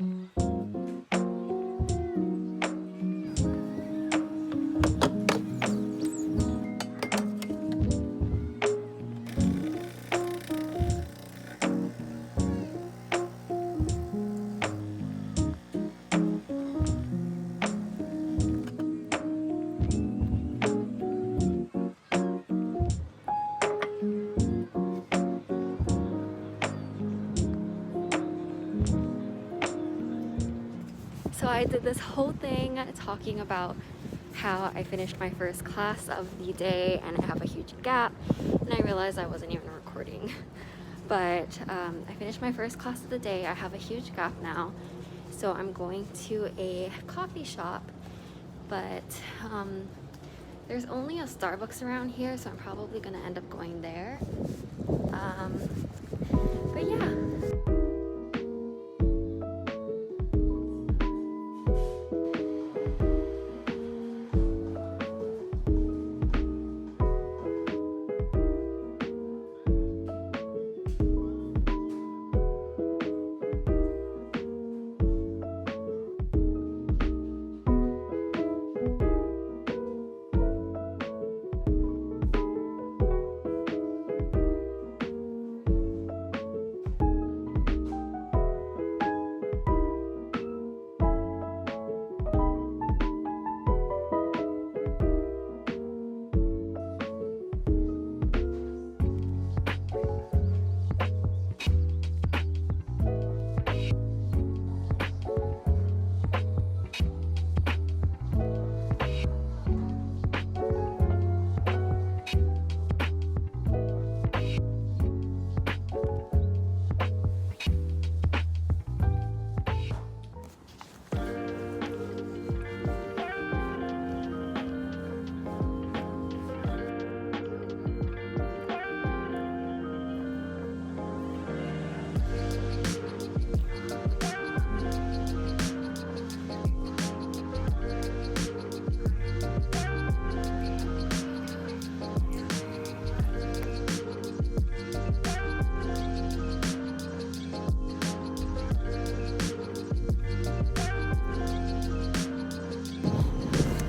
So I did this whole thing talking about how I finished my first class of the day and I have a huge gap, and I realized I wasn't even recording. But I finished my first class of the day. I have a huge gap now, so I'm going to a coffee shop, but there's only a Starbucks around here, so I'm probably gonna end up going there. But yeah.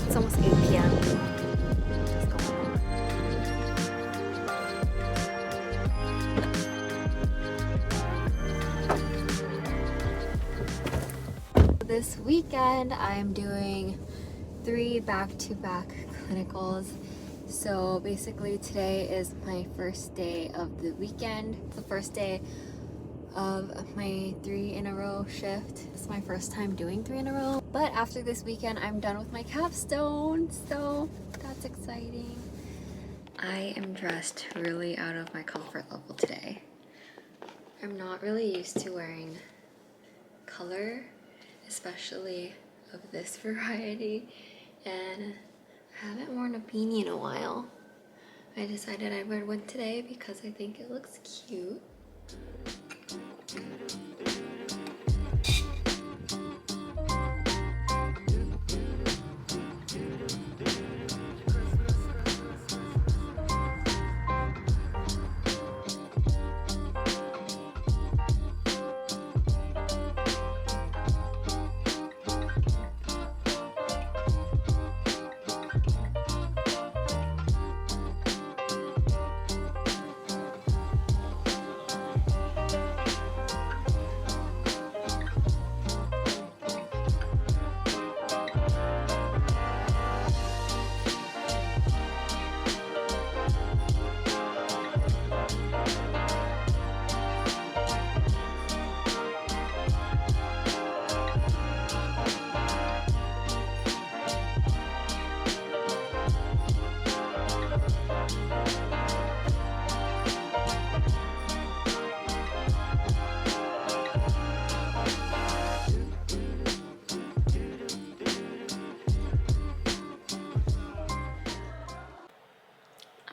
It's almost 8 p.m. Let's go home. This weekend I'm doing 3 back-to-back clinicals. So basically today is my first day of the weekend. It's the first day of my 3 in a row shift. It's my first time doing 3 in a row. But after this weekend, I'm done with my capstone, so that's exciting. I am dressed really out of my comfort level today. I'm not really used to wearing color, especially of this variety, and I haven't worn a beanie in a while. I decided I'd wear one today because I think it looks cute.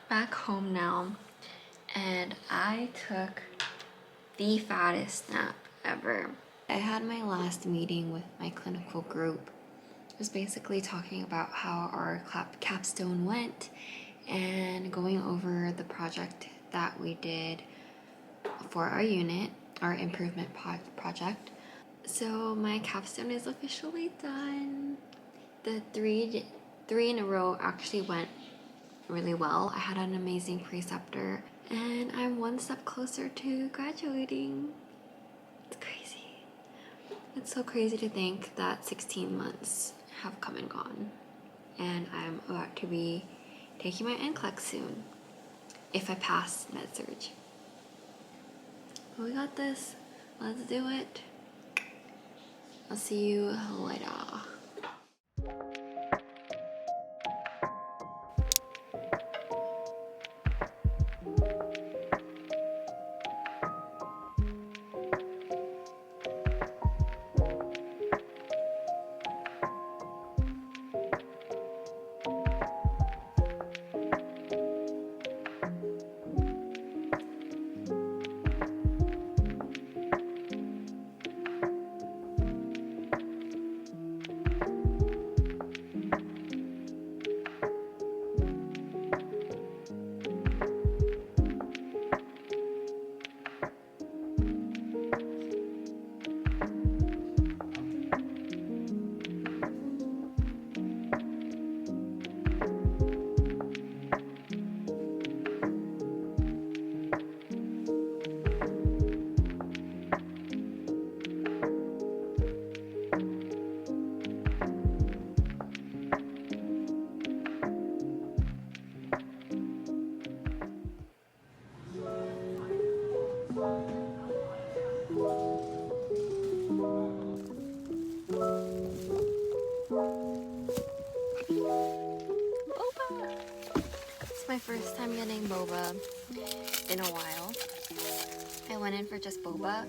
Back home now, and I took the fattest nap ever. I had my last meeting with my clinical group. It was basically talking about how our capstone went and going over the project that we did for our unit, our improvement project. So my capstone is officially done. The three in a row actually went really well. I had an amazing preceptor and I'm one step closer to graduating. It's crazy. It's so crazy to think that 16 months have come and gone. And I'm about to be taking my NCLEX soon, if I pass med-surg. But we got this. Let's do it. I'll see you later. Boba! It's my first time getting boba in a while. I went in for just boba,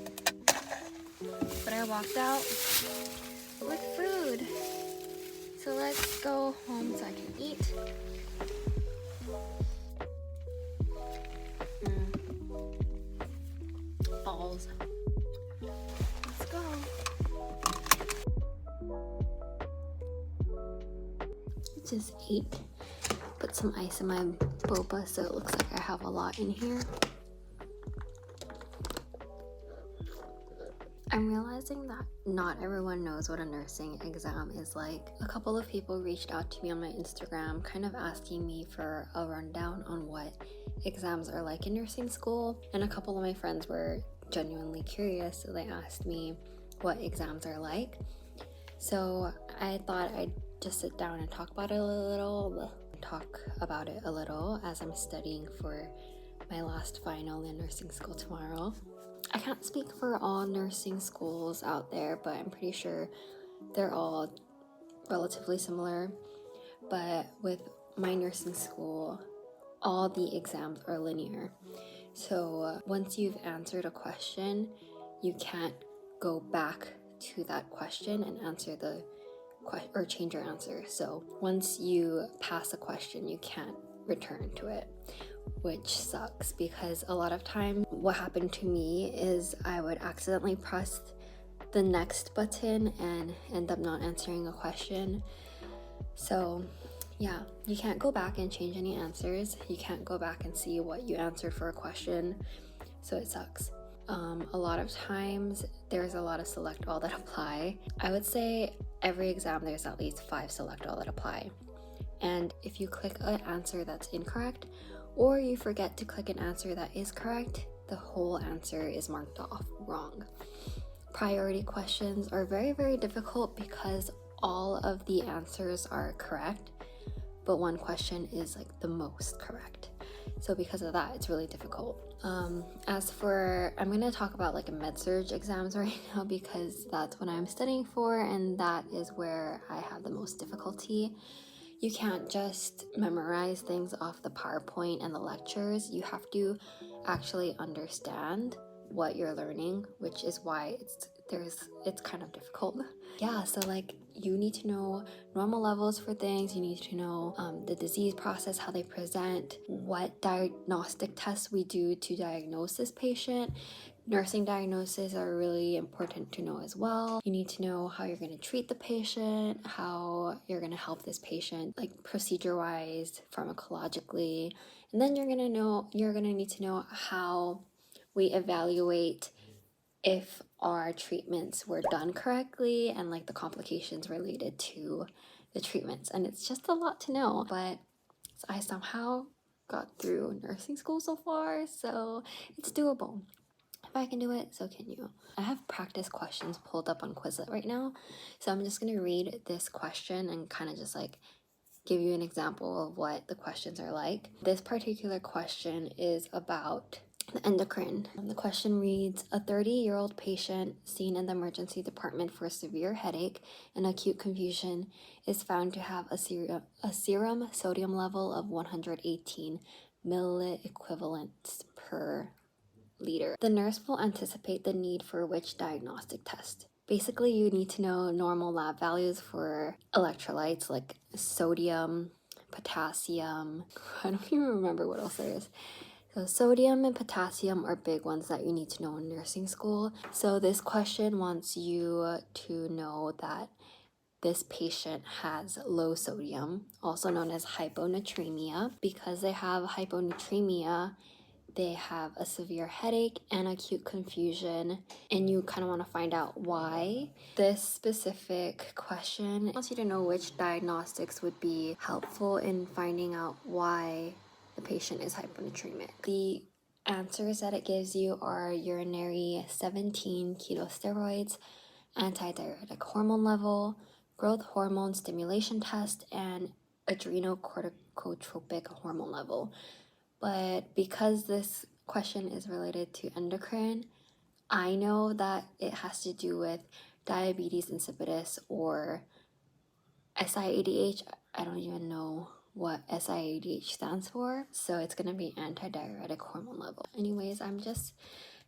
but I walked out with food. So let's go home so I can eat. Balls. Let's go. Just ate. Put some ice in my boba so it looks like I have a lot in here. I'm realizing that not everyone knows what a nursing exam is like. A couple of people reached out to me on my Instagram kind of asking me for a rundown on what exams are like in nursing school, and a couple of my friends were genuinely curious, so they asked me what exams are like. So I thought I'd just sit down and talk about it a little as I'm studying for my last final in nursing school tomorrow. I can't speak for all nursing schools out there, but I'm pretty sure they're all relatively similar. But with my nursing school, all the exams are linear. So once you've answered a question, you can't go back to that question and answer or change your answer. So once you pass a question, you can't return to it, which sucks because a lot of time what happened to me is I would accidentally press the next button and end up not answering a question. So yeah, you can't go back and change any answers. You can't go back and see what you answered for a question. So it sucks. A lot of times there's a lot of select all that apply. I would say every exam there's at least 5 select all that apply. And if you click an answer that's incorrect, or you forget to click an answer that is correct, the whole answer is marked off wrong. Priority questions are very, very difficult because all of the answers are correct, but one question is like the most correct. So because of that, it's really difficult. As for, I'm going to talk about like a med-surg exams right now because that's what I'm studying for and that is where I have the most difficulty. You can't just memorize things off the PowerPoint and the lectures. You have to actually understand what you're learning, which is why it's kind of difficult. Yeah, so like you need to know normal levels for things. You need to know the disease process, how they present, what diagnostic tests we do to diagnose this patient. Nursing diagnoses are really important to know as well. You need to know how you're going to treat the patient, how you're going to help this patient, like procedure-wise, pharmacologically, and then you're going to need to know how we evaluate if our treatments were done correctly and like the complications related to the treatments. And it's just a lot to know, but I somehow got through nursing school so far, so it's doable. If I can do it, so can you. I have practice questions pulled up on Quizlet right now, so I'm just gonna read this question and kind of just like give you an example of what the questions are like. This particular question is about the endocrine. The question reads, a 30-year-old patient seen in the emergency department for severe headache and acute confusion is found to have a serum sodium level of 118 milliequivalents per liter. The nurse will anticipate the need for which diagnostic test? Basically, you need to know normal lab values for electrolytes like sodium, potassium. I don't even remember what else there is. So sodium and potassium are big ones that you need to know in nursing school. So this question wants you to know that this patient has low sodium, also known as hyponatremia. Because they have hyponatremia, they have a severe headache and acute confusion, and you kind of want to find out why. This specific question wants you to know which diagnostics would be helpful in finding out why the patient is hyponatremic. The answers that it gives you are urinary 17 ketosteroids, antidiuretic hormone level, growth hormone stimulation test, and adrenocorticotropic hormone level. But because this question is related to endocrine, I know that it has to do with diabetes insipidus or SIADH. I don't even know what SIADH stands for, so it's gonna be antidiuretic hormone level. Anyways, I'm just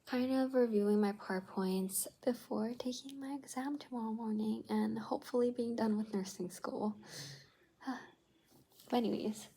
kind of reviewing my PowerPoints before taking my exam tomorrow morning and hopefully being done with nursing school. But anyways.